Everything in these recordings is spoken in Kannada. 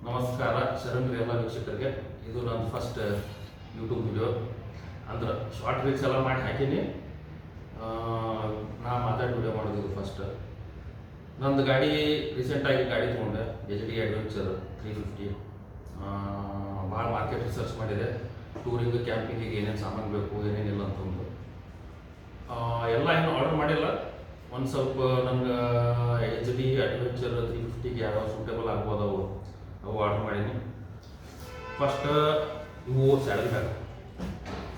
ನಮಸ್ಕಾರ ಶರಣ್ ಎಲ್ಲ ವೀಕ್ಷಕರಿಗೆ. ಇದು ನನ್ನ ಫಸ್ಟ್ ಯೂಟ್ಯೂಬ್ ವಿಡಿಯೋ. ಅಂದ್ರೆ ಶಾರ್ಟ್ ರೀಲ್ಸ್ ಎಲ್ಲ ಮಾಡಿ ಹಾಕೀನಿ. ನಾ ಮಾತಾಡಿ ವಿಡಿಯೋ ಮಾಡೋದು ಫಸ್ಟ್. ನಂದು ಗಾಡಿ ರೀಸೆಂಟಾಗಿ ಗಾಡಿ ತೊಗೊಂಡೆ, HD ಅಡ್ವೆಂಚರ್ 350. ಭಾಳ ಮಾರ್ಕೆಟ್ ರಿಸರ್ಚ್ ಮಾಡಿದೆ. ಟೂರಿಂಗ್ ಕ್ಯಾಂಪಿಂಗಿಗೆ ಏನೇನು ಸಾಮಾನು ಬೇಕು ಏನೇನಿಲ್ಲ ಅಂತಂದು ಎಲ್ಲ ಏನು ಆರ್ಡರ್ ಮಾಡಿಲ್ಲ. ಒಂದು ಸ್ವಲ್ಪ ನಂಗೆ HD ಅಡ್ವೆಂಚರ್ 350ಗೆ ಯಾವ ಸೂಟೇಬಲ್ ಆಗ್ಬೋದು ಅವು ಆರ್ಡರ್ ಮಾಡೀನಿ. ಫಸ್ಟ್ ಇವು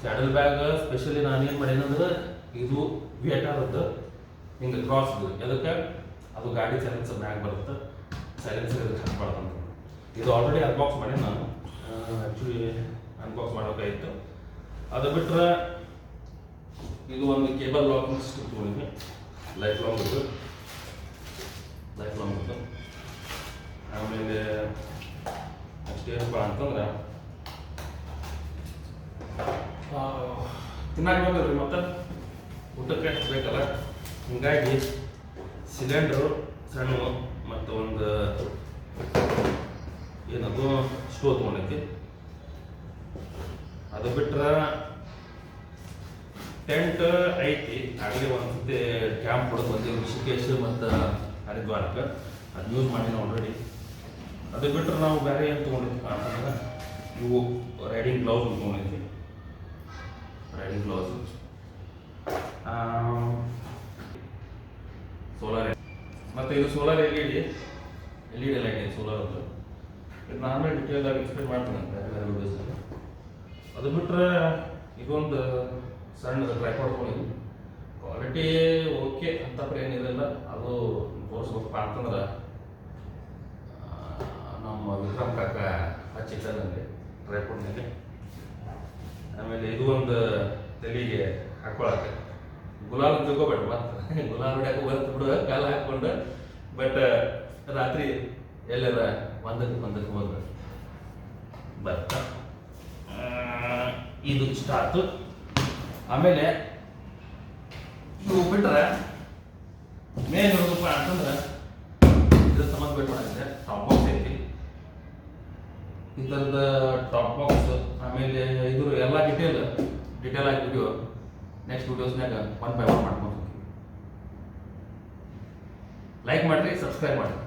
ಸ್ಯಾಡಲ್ ಬ್ಯಾಗ್ ಸ್ಪೆಷಲಿ ನಾನೇನು ಮಾಡೀನಂದ್ರೆ ಇದು ವಿಯಟಾರದ್ದು ಹಿಂಗೆ ಕ್ರಾಸ್ದು. ಅದಕ್ಕೆ ಅದು ಗಾಡಿ ಸೈಲೆನ್ಸರ್ ಮ್ಯಾಗ್ ಬರುತ್ತೆ, ಸೈಲೆನ್ಸರ್ ಇದಕ್ಕೆ ಹಾಕ್ಬಾರ್ದಂತ. ಇದು ಆಲ್ರೆಡಿ ಅನ್ಬಾಕ್ಸ್ ಮಾಡಿ ನಾನು ಆ್ಯಕ್ಚುಲಿ ಅನ್ಬಾಕ್ಸ್ ಮಾಡೋಕ್ಕಾಯಿತು. ಅದು ಬಿಟ್ಟರೆ ಇದು ಒಂದು ಕೇಬಲ್ ಲಾಕಿಂಗ್ ಸಿಸ್ಟಮ್ ತೊಗೊಂಡಿದ್ವಿ, ಲೈಫ್ ಲಾಂಗ್ ಇತ್ತು. ಆಮೇಲೆ ನೆಕ್ಸ್ಟ್ ಏನಪ್ಪ ಅಂತಂದ್ರೆ ತಿನ್ನಾಗಬೇಕಲ್ರಿ, ಮತ್ತು ಊಟಕ್ಕೆ ಬೇಕಲ್ಲ. ಹೀಗಾಗಿ ಸಿಲಿಂಡ್ರು ಸಣ್ಣ ಮತ್ತು ಒಂದು ಏನದು ಸ್ಟೋವ್ ತೊಗೊಂಡೈತಿ. ಅದು ಬಿಟ್ಟರೆ ಟೆಂಟ್ ಐತಿ. ಆಗಲೇ ಒಂದು ಸತಿ ಕ್ಯಾಂಪ್ ಹೊಡೆದು ಬಂದೀವಿ ಋಷಿಕೇಶ್ ಮತ್ತು ಹರಿದ್ವಾರಕ್ಕೆ. ಅದು ಯೂಸ್ ಮಾಡೀನಿ ಆಲ್ರೆಡಿ. ಅದು ಬಿಟ್ಟರೆ ನಾವು ಬೇರೆ ಏನು ತೊಗೊಂಡಿದ್ವಿ ಅಂತಂದ್ರೆ ಇವು ರೈಡಿಂಗ್ ಗ್ಲೌಸ್ ತೊಗೊಂಡಿದ್ವಿ, ರೈಡಿಂಗ್ ಗ್ಲೌಸ್. ಸೋಲಾರ್ ಮತ್ತು ಇದು ಸೋಲಾರ್ LED ಲೈಟ್ ಇದೆ ಸೋಲಾರ್ ಅದು. ಇದು ನಾರ್ಮಲ್ ಡಿಟೇಲ್ದಾಗಿ ಎಕ್ಸ್ಪ್ಲೇನ್ ಮಾಡ್ತೀನಿ ಬೇರೆ ಬೇರೆ ವಿಡಿಯೋಸಲ್ಲಿ. ಅದು ಬಿಟ್ಟರೆ ಇದೊಂದು ಸಣ್ಣ ಟ್ರೈಪಾಡ್ ತೊಗೊಂಡಿದ್ವಿ. ಕ್ವಾಲಿಟಿ ಓಕೆ ಅಂತಪ್ಪ ಏನಿರಲಿಲ್ಲ. ಅದು ತೋರಿಸ್ಬೇಕಪ್ಪ ಅಂತಂದ್ರೆ ನಮ್ಮ ವಿಕ್ರಮ್ ಕಾಕ ಹಚ್ಚಿಟ್ಟ ನನಗೆ ಟ್ರೈಪಾಡ್ನಲ್ಲಿ. ಆಮೇಲೆ ಇದು ಒಂದು ತಲೆಗೆ ಹಾಕ್ಕೊಳಕ್ಕೆ ಗುಲಾಲ್ ತಿಳ್ಕೊಬೇಡ, ಮತ್ತು ಗುಲಾಲ್ ಹೊಡ್ಯಾಕೆ ಬರುತ್ತೆ ಬಿಡು ಕಾಲ ಹಾಕ್ಕೊಂಡು. ಬಟ್ ರಾತ್ರಿ ಎಲ್ಲರ ಒಂದಕ್ಕೆ ಹೋದ್ರೆ ಬರ್ತ ಇದು ಇಷ್ಟ ಆಯ್ತು. ಆಮೇಲೆ ಇವು ಬಿಟ್ಟರೆ ಮೇನ್ ನೋಡಪ್ಪ ಅಂತಂದ್ರೆ ಇದ್ರ ಸಂಬಂಧ ಬೇಕು ಮಾಡಿದ್ರೆ ಟಾಪ್ ಬಾಕ್ಸ್ ಐತಿ, ಈ ಥರದ ಟಾಪ್ ಬಾಕ್ಸ್. ಆಮೇಲೆ ಇದ್ರ ಎಲ್ಲ ಡಿಟೇಲ್ ಆಗಿ ವಿಡಿಯೋ ನೆಕ್ಸ್ಟ್ ವಿಡಿಯೋಸ್ನಾಗ 1 by 1 ಮಾಡ್ಕೊಂಡು. ಲೈಕ್ ಮಾಡಿರಿ, ಸಬ್ಸ್ಕ್ರೈಬ್ ಮಾಡಿರಿ.